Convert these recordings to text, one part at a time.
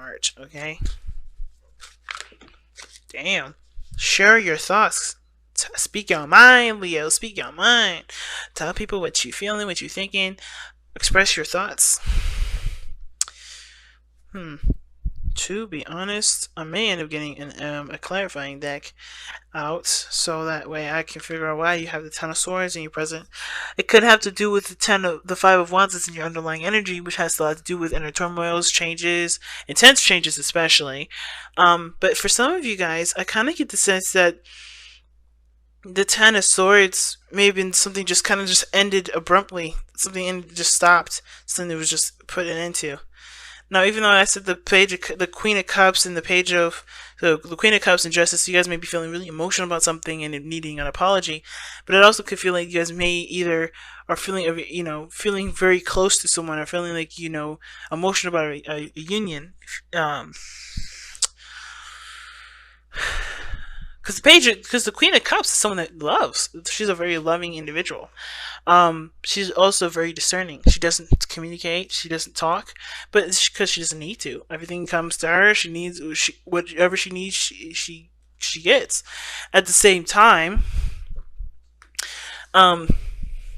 card. Okay. Damn. Share your thoughts. Speak your mind, Leo. Speak your mind. Tell people what you feeling, what you thinking. Express your thoughts. To be honest, I may end up getting a clarifying deck out, so that way I can figure out why you have the Ten of Swords in your present. It could have to do with the Five of Wands that's in your underlying energy, which has a lot to do with inner turmoils, changes, intense changes especially. But for some of you guys, I kind of get the sense that the Ten of Swords may have been something just kind of just ended abruptly. Something just stopped. Something that was just put an end to. Now, even though I said the Queen of Cups and the page of the Queen of Cups and Justice, you guys may be feeling really emotional about something and needing an apology, but it also could feel like you guys may either are feeling, feeling very close to someone, or feeling like emotional about a union. Because the Queen of Cups is someone that loves. She's a very loving individual. She's also very discerning. She doesn't communicate. She doesn't talk, but it's because she doesn't need to. Everything comes to her. Whatever she needs. She gets. At the same time, um,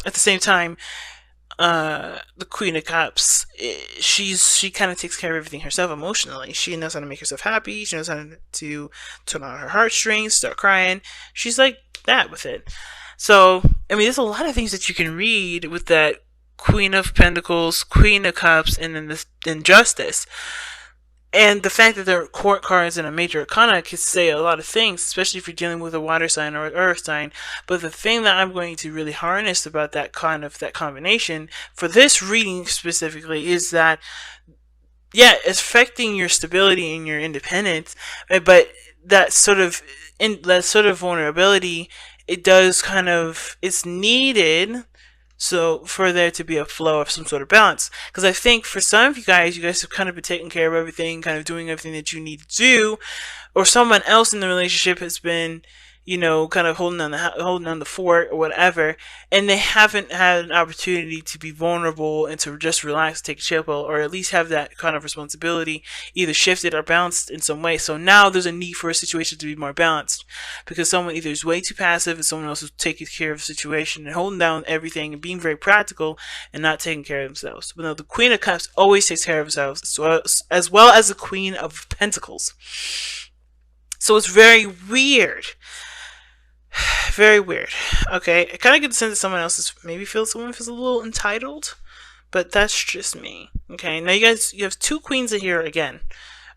at the same time, the Queen of Cups, she kind of takes care of everything herself emotionally. She knows how to make herself happy. She knows how to turn on her heartstrings, start crying. She's like that with it. So, I mean, there's a lot of things that you can read with that Queen of Pentacles, Queen of Cups, and then this Injustice. And the fact that they're court cards in a major arcana could say a lot of things, especially if you're dealing with a water sign or an earth sign. But the thing that I'm going to really harness about that combination for this reading specifically is that, yeah, it's affecting your stability and your independence, but that sort of vulnerability, it's needed, so for there to be a flow of some sort of balance. Because I think for some of you guys have kind of been taking care of everything, kind of doing everything that you need to do, or someone else in the relationship has been, kind of holding on the fort or whatever, and they haven't had an opportunity to be vulnerable and to just relax, take a chill pill, or at least have that kind of responsibility either shifted or balanced in some way. So now there's a need for a situation to be more balanced, because someone either is way too passive and someone else is taking care of the situation and holding down everything and being very practical and not taking care of themselves. But no, the Queen of Cups always takes care of themselves, as well as the Queen of Pentacles. So it's very weird. Very weird. Okay, I kind of get the sense that someone feels a little entitled, but that's just me. Okay, now you have two queens in here again.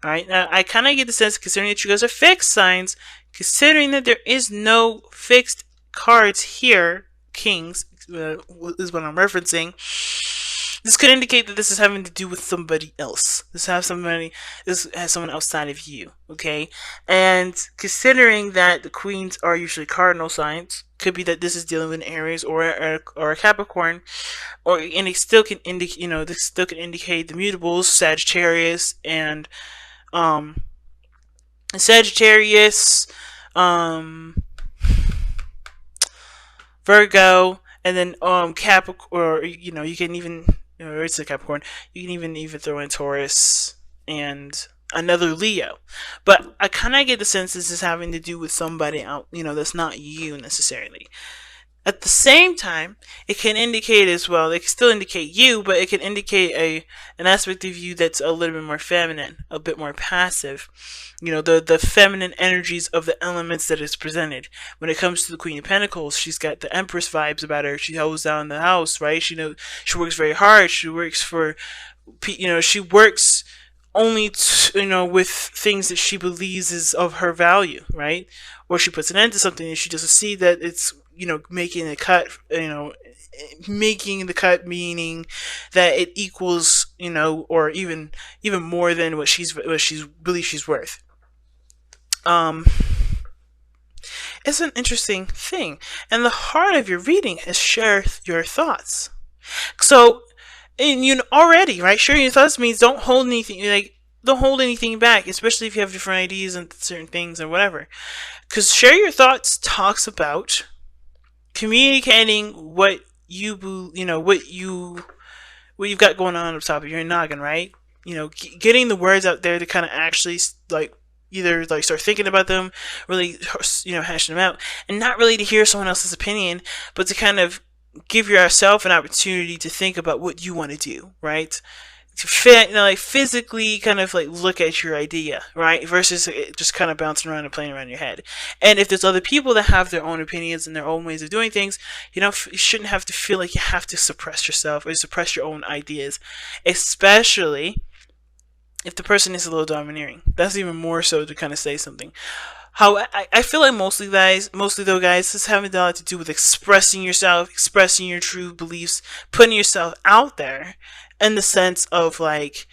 All right, now I kind of get the sense, considering that you guys are fixed signs, considering that there is no fixed cards here, kings is what I'm referencing. This could indicate that this is having to do with somebody else. This has someone outside of you, okay? And considering that the queens are usually cardinal signs, could be that this is dealing with an Aries or a Capricorn, and it still can indicate, this still can indicate the mutables, Sagittarius and Virgo, and then Capricorn, or you can even, it's a Capricorn. You can even throw in Taurus and another Leo. But I kind of get the sense this is having to do with somebody out, that's not you necessarily. At the same time, it can indicate as well, it can still indicate you, but it can indicate an aspect of you that's a little bit more feminine, a bit more passive. The feminine energies of the elements that is presented. When it comes to the Queen of Pentacles, she's got the Empress vibes about her. She holds down the house, right? She works very hard. She works she works only with things that she believes is of her value, right? Or she puts an end to something and she doesn't see that it's making the cut, making the cut, meaning that it equals, or even more than what she believes she's worth. It's an interesting thing, and the heart of your reading is share your thoughts. So, and already, right? Sharing your thoughts means don't hold anything back, especially if you have different ideas and certain things or whatever. Because share your thoughts talks about communicating what you've got going on top of your noggin, right? getting the words out there to kind of actually like either like start thinking about them, really hashing them out, and not really to hear someone else's opinion, but to kind of give yourself an opportunity to think about what you want to do, right? To fit, like physically kind of like look at your idea, right? Versus it just kind of bouncing around and playing around in your head. And if there's other people that have their own opinions and their own ways of doing things, you shouldn't have to feel like you have to suppress yourself or suppress your own ideas, especially if the person is a little domineering. That's even more so to kind of say something. How I feel like mostly though guys, this having a lot to do with expressing yourself, expressing your true beliefs, putting yourself out there in the sense of like,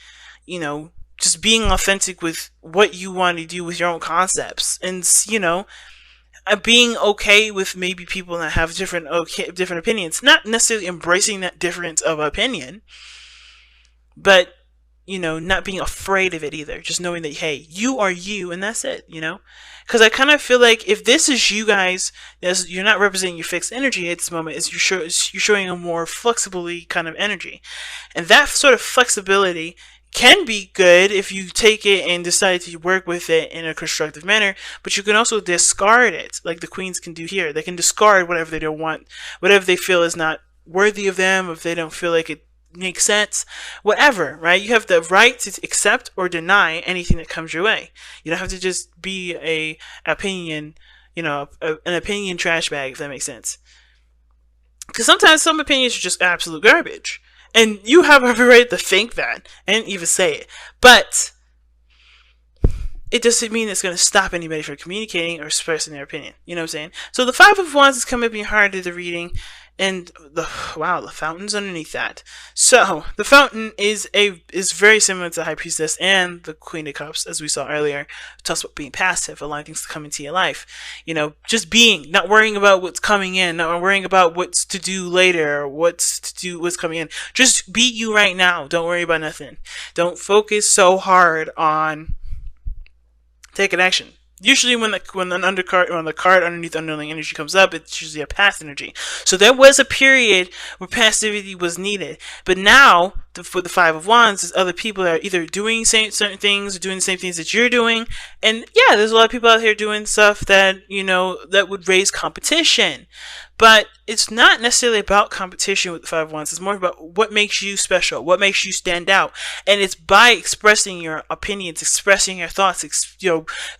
just being authentic with what you want to do with your own concepts, and being okay with maybe people that have different opinions, not necessarily embracing that difference of opinion, but not being afraid of it either. Just knowing that, hey, you are you, and that's it, Because I kind of feel like if this is you guys, you're not representing your fixed energy at this moment. You're showing a more flexibly kind of energy, and that sort of flexibility can be good if you take it and decide to work with it in a constructive manner. But you can also discard it, like the queens can do here. They can discard whatever they don't want, whatever they feel is not worthy of them, if they don't feel like it makes sense, whatever, right? You have the right to accept or deny anything that comes your way. You don't have to just be an opinion trash bag, if that makes sense. Because sometimes some opinions are just absolute garbage, and you have every right to think that and even say it, but it doesn't mean it's going to stop anybody from communicating or expressing their opinion. You know what I'm saying? So the Five of Wands is coming up in your heart of the reading, and the fountain's underneath that. So the fountain is very similar to the High Priestess and the Queen of Cups, as we saw earlier. It talks about being passive, allowing things to come into your life. Just being, not worrying about what's coming in, not worrying about what's to do later, or what's coming in. Just be you right now. Don't worry about nothing. Don't focus so hard on taking action. Usually when the undercard or the card underneath underlying energy comes up, it's usually a past energy. So there was a period where passivity was needed. But now, for the Five of Wands, there's other people that are either doing certain things or doing the same things that you're doing. And yeah, there's a lot of people out here doing stuff that, that would raise competition. But it's not necessarily about competition with the Five of Wands. It's more about what makes you special, what makes you stand out. And it's by expressing your opinions, expressing your thoughts,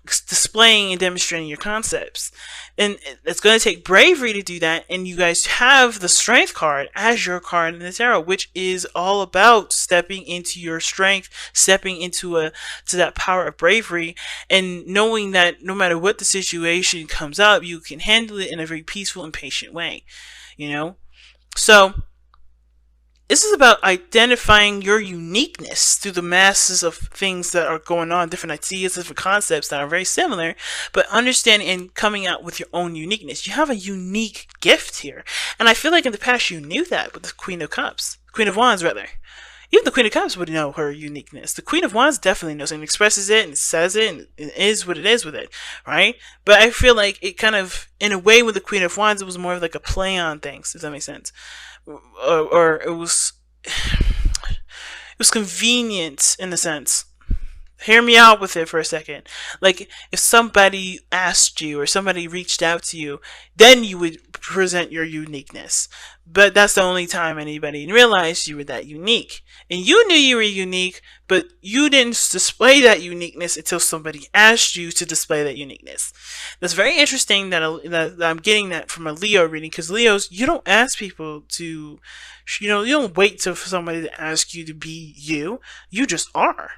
displaying and demonstrating your concepts. And it's going to take bravery to do that. And you guys have the Strength card as your card in the tarot, which is all about stepping into your strength, stepping into to that power of bravery, and knowing that no matter what the situation comes up, you can handle it in a very peaceful and patient way. So this is about identifying your uniqueness through the masses of things that are going on, different ideas, different concepts that are very similar, but understanding and coming out with your own uniqueness. You have a unique gift here, and I feel like in the past you knew that with the Queen of Cups, Queen of Wands rather. Even the Queen of Cups would know her uniqueness. The Queen of Wands definitely knows and expresses it and says it and it is what it is with it, right? But I feel like it kind of, in a way with the Queen of Wands, it was more of like a play on things, if that makes sense. Or it was convenient in a sense. Hear me out with it for a second. Like, if somebody asked you or somebody reached out to you, then you would present your uniqueness. But that's the only time anybody realized you were that unique. And you knew you were unique, but you didn't display that uniqueness until somebody asked you to display that uniqueness. That's very interesting that I'm getting that from a Leo reading, because Leos, you don't ask people to, you don't wait for somebody to ask you to be you. You just are.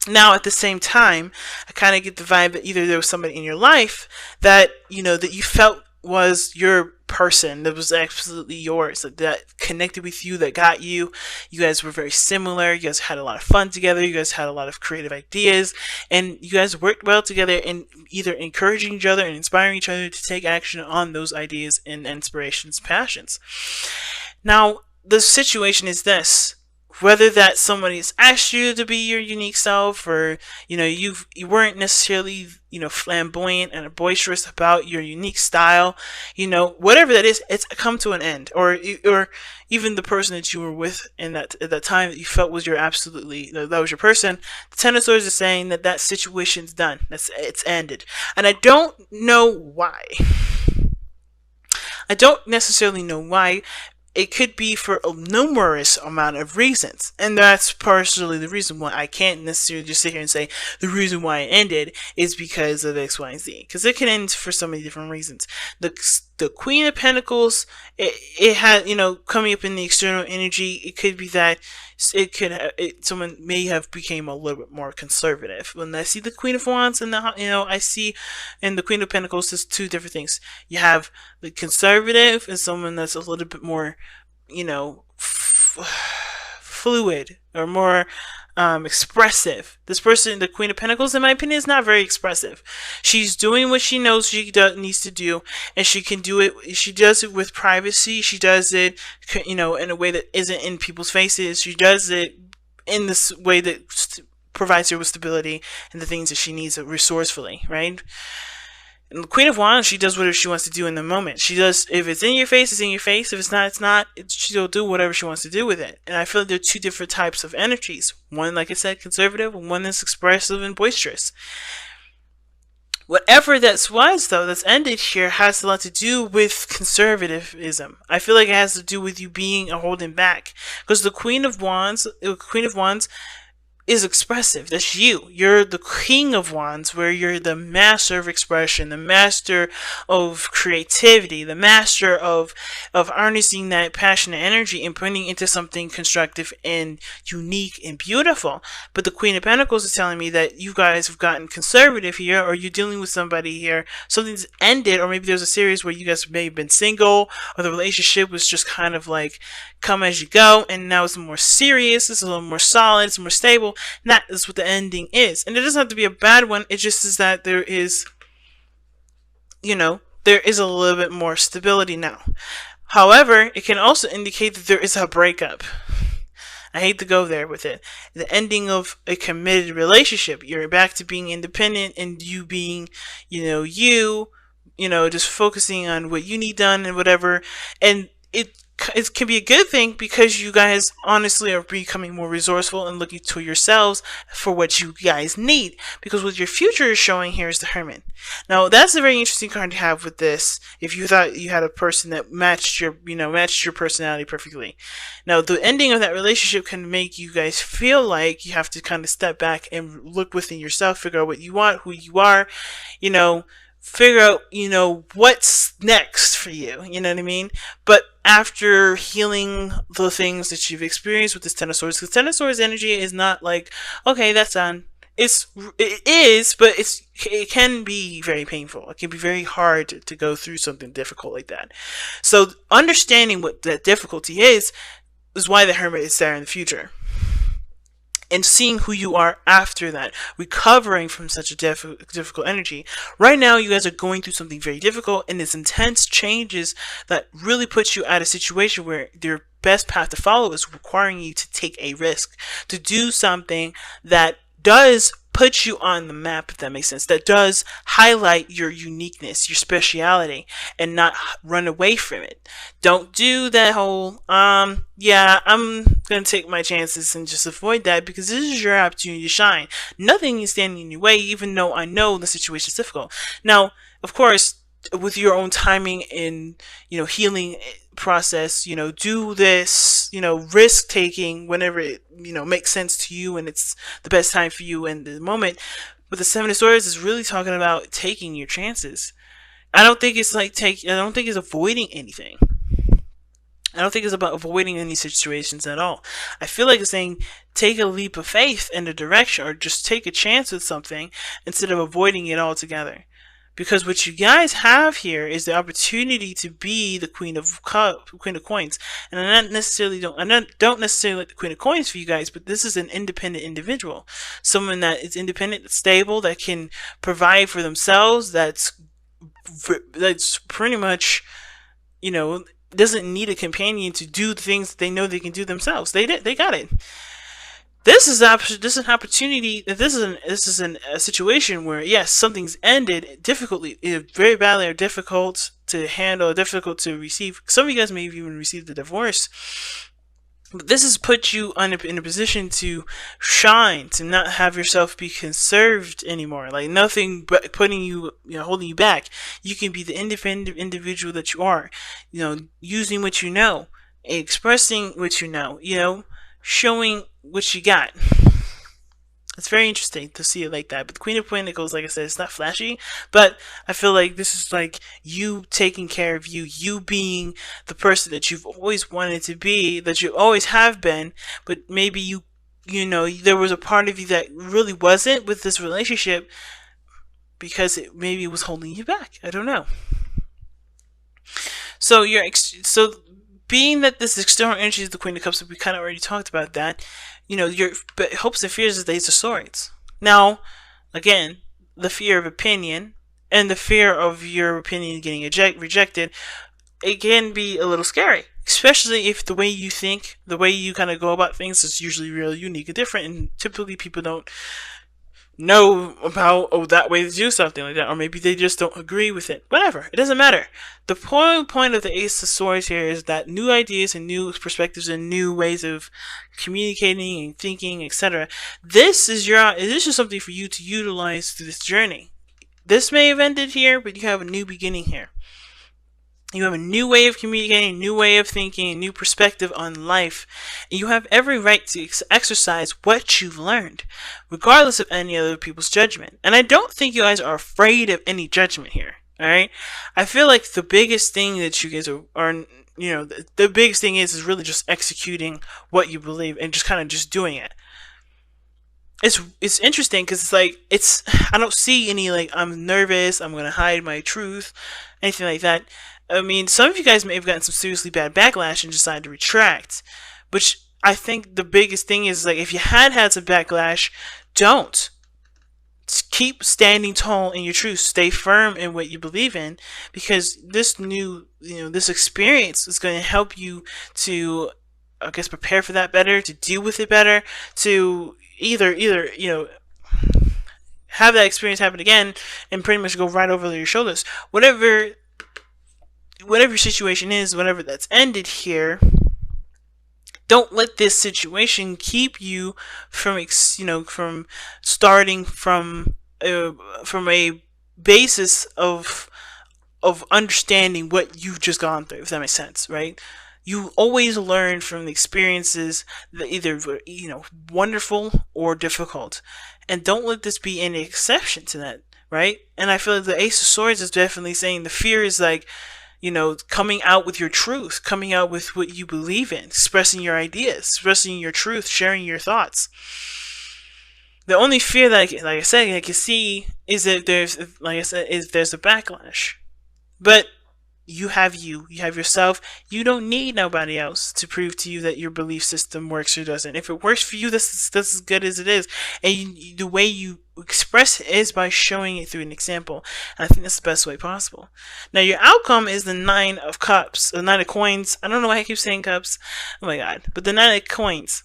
Now, at the same time, I kind of get the vibe that either there was somebody in your life that, that you felt was your person, that was absolutely yours, that connected with you, that got you. You guys were very similar. You guys had a lot of fun together. You guys had a lot of creative ideas, and you guys worked well together in either encouraging each other and inspiring each other to take action on those ideas and inspirations, passions. Now, the situation is this. whether that somebody's asked you to be your unique self, or you weren't necessarily flamboyant and boisterous about your unique style, whatever that is, it's come to an end. Or even the person that you were with in that at that time that you felt was your absolutely that was your person. The Ten of Swords is saying that that situation's done. It's ended, and I don't know why. I don't necessarily know why. It could be for a numerous amount of reasons, and that's partially the reason why I can't necessarily just sit here and say the reason why it ended is because of X, Y, and Z, because it can end for so many different reasons. The Queen of Pentacles, it had, coming up in the external energy, it could be that someone may have became a little bit more conservative. When I see the Queen of Wands and I see in the Queen of Pentacles, there's two different things. You have the conservative and someone that's a little bit more, fluid or more expressive. This person, the Queen of Pentacles, in my opinion, is not very expressive. She's doing what she knows she needs to do, and she can do it. She does it with privacy. She does it, in a way that isn't in people's faces. She does it in this way that provides her with stability and the things that she needs resourcefully, right? And the Queen of Wands, she does whatever she wants to do in the moment. She does, if it's in your face, it's in your face. If it's not, it's not. She'll do whatever she wants to do with it. And I feel like there are two different types of energies. One, like I said, conservative, and one is expressive and boisterous. Whatever that was, though, that's ended here has a lot to do with conservatism. I feel like it has to do with you being a holding back. Because the Queen of Wands is expressive. That's you. You're the King of Wands, where you're the master of expression, the master of creativity, the master of harnessing that passionate energy and putting it into something constructive and unique and beautiful. But the Queen of Pentacles is telling me that you guys have gotten conservative here, or you're dealing with somebody here, something's ended, or maybe there's a series where you guys may have been single, or the relationship was just kind of like come as you go, and now it's more serious, it's a little more solid, it's more stable. And that is what the ending is. And it doesn't have to be a bad one. It just is that there is, there is a little bit more stability now. However, it can also indicate that there is a breakup. I hate to go there with it. The ending of a committed relationship. You're back to being independent and you being, just focusing on what you need done and whatever. And it can be a good thing because you guys honestly are becoming more resourceful and looking to yourselves for what you guys need. Because what your future is showing here is the Hermit. Now that's a very interesting card to have with this. If you thought you had a person that matched your personality perfectly. Now the ending of that relationship can make you guys feel like you have to kind of step back and look within yourself, figure out what you want, who you are, figure out, what's next for you. You know what I mean? But after healing the things that you've experienced with this Ten of Swords, because Ten of Swords energy is not like, okay, that's done. It is, but it can be very painful. It can be very hard to go through something difficult like that. So understanding what that difficulty is why the Hermit is there in the future. And seeing who you are after that, recovering from such a difficult energy. Right now, you guys are going through something very difficult, and it's intense changes that really puts you at a situation where your best path to follow is requiring you to take a risk, to do something that does put you on the map, if that makes sense, that does highlight your uniqueness, your speciality, and not run away from it. Don't do that whole, yeah, I'm gonna take my chances and just avoid that, because this is your opportunity to shine. Nothing is standing in your way, even though I know the situation is difficult. Now, of course, with your own timing and, healing process, do this, risk taking whenever it, makes sense to you and it's the best time for you in the moment. But the Seven of Swords is really talking about taking your chances. I don't think it's avoiding anything. I don't think it's about avoiding any situations at all. I feel like it's saying take a leap of faith in a direction, or just take a chance with something instead of avoiding it altogether. Because what you guys have here is the opportunity to be the Queen of Coins, and I don't necessarily like the Queen of Coins for you guys, but this is an independent individual, someone that is independent, that's stable, that can provide for themselves, that's pretty much, doesn't need a companion to do the things that they know they can do themselves. They got it. This is an opportunity. A situation where, yes, something's ended difficultly, very badly, or difficult to handle, difficult to receive. Some of you guys may have even received a divorce. But this has put you in a position to shine, to not have yourself be conserved anymore. Like nothing but putting you, holding you back. You can be the independent individual that you are. Using what you know, expressing what you know, showing what you got. It's very interesting to see it like that. But the Queen of Pentacles, like I said, it's not flashy, but I feel like this is like you taking care of you being the person that you've always wanted to be, that you always have been, but maybe there was a part of you that really wasn't with this relationship because maybe it was holding you back. I don't know. So being that this external energy is the Queen of Cups, we kind of already talked about that. Your hopes and fears is the Ace of Swords. Now, again, the fear of opinion and the fear of your opinion getting rejected, it can be a little scary. Especially if the way you think, the way you kind of go about things is usually really unique and different, and typically people don't know about that way to do something like that, or maybe they just don't agree with it. Whatever, it doesn't matter. The point of the Ace of Swords here is that new ideas and new perspectives and new ways of communicating and thinking, etc. This is something for you to utilize through this journey. This may have ended here, but you have a new beginning here. You have a new way of communicating, a new way of thinking, a new perspective on life. And you have every right to exercise what you've learned, regardless of any other people's judgment. And I don't think you guys are afraid of any judgment here. Alright? I feel like the biggest thing that you guys are the biggest thing is really just executing what you believe and just kind of just doing it. It's interesting because I don't see any I'm nervous, I'm gonna hide my truth, anything like that. I mean, some of you guys may have gotten some seriously bad backlash and decided to retract, which I think the biggest thing is if you had some backlash, don't. Just keep standing tall in your truth. Stay firm in what you believe in, because this this experience is going to help you to, I guess, prepare for that better, to deal with it better, to either have that experience happen again and pretty much go right over your shoulders. Whatever your situation is, whatever that's ended here, don't let this situation keep you from from starting from a basis of understanding what you've just gone through, if that makes sense, right? You always learn from the experiences that either wonderful or difficult, and don't let this be any exception to that, right? And I feel like the Ace of Swords is definitely saying the fear is coming out with your truth, coming out with what you believe in, expressing your ideas, expressing your truth, sharing your thoughts. The only fear that I can see is that there's a backlash. But you have yourself. You don't need nobody else to prove to you that your belief system works or doesn't. If it works for you, that's as good as it is. And the way you express it is by showing it through an example. And I think that's the best way possible. Now, your outcome is the 9 of Cups, the 9 of Coins. I don't know why I keep saying cups. Oh my god. But the 9 of Coins,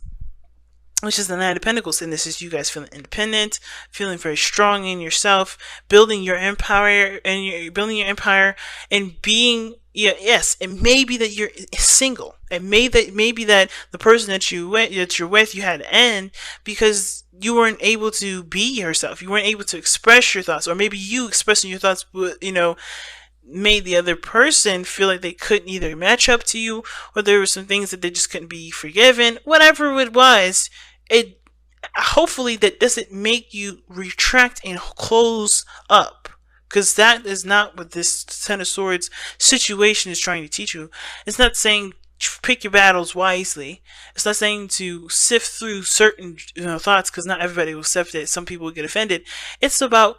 which is the 9 of Pentacles, and this is you guys feeling independent, feeling very strong in yourself, building your empire, and being, yes, it may be that you're single, it may be that the person that you're with, you had to end because you weren't able to be yourself, you weren't able to express your thoughts, or maybe you expressing your thoughts, made the other person feel like they couldn't either match up to you, or there were some things that they just couldn't be forgiven. Whatever it was, it hopefully that doesn't make you retract and close up, because that is not what this Ten of Swords situation is trying to teach you. It's not saying pick your battles wisely. It's not saying to sift through certain thoughts, because not everybody will sift it. Some people will get offended. It's about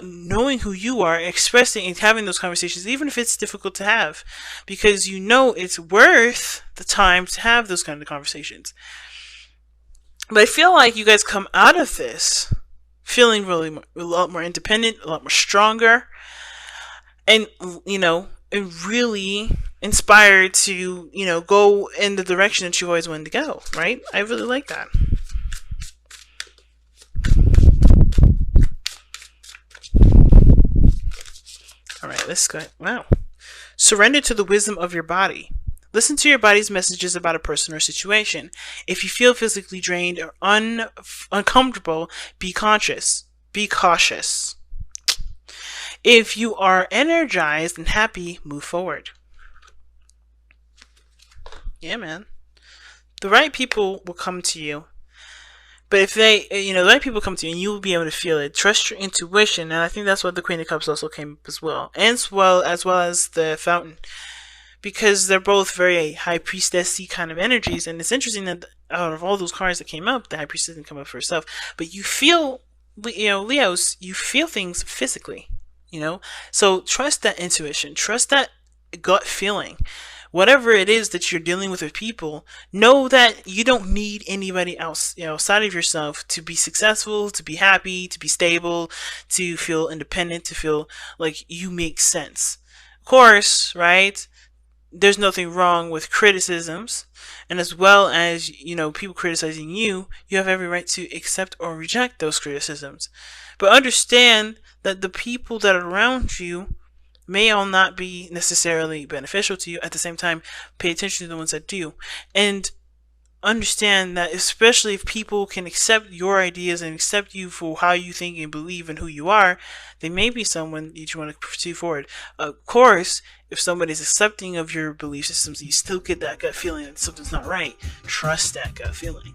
knowing who you are, expressing and having those conversations, even if it's difficult to have, because it's worth the time to have those kind of conversations. But I feel like you guys come out of this feeling really a lot more independent, a lot more stronger, and and really inspired to, go in the direction that you always wanted to go, right? I really like that. All right, let's go. Wow. Surrender to the wisdom of your body. Listen to your body's messages about a person or situation. If you feel physically drained or uncomfortable, be conscious. Be cautious. If you are energized and happy, move forward. Yeah, man. The right people will come to you. But if the right people come to you and you will be able to feel it. Trust your intuition. And I think that's what the Queen of Cups also came up as well. And as well as the Fountain. Because they're both very high priestessy kind of energies. And it's interesting that out of all those cards that came up, the high priestess didn't come up for herself. But you feel, Leos, you feel things physically. So trust that intuition. Trust that gut feeling. Whatever it is that you're dealing with people, know that you don't need anybody else, outside of yourself to be successful, to be happy, to be stable, to feel independent, to feel like you make sense. Of course, right? There's nothing wrong with criticisms, and as well as people criticizing you, you have every right to accept or reject those criticisms. But understand that the people that are around you may all not be necessarily beneficial to you. At the same time, pay attention to the ones that do, and understand that especially if people can accept your ideas and accept you for how you think and believe and who you are, they may be someone that you want to pursue forward. Of course, if somebody's accepting of your belief systems, you still get that gut feeling that something's not right. Trust that gut feeling.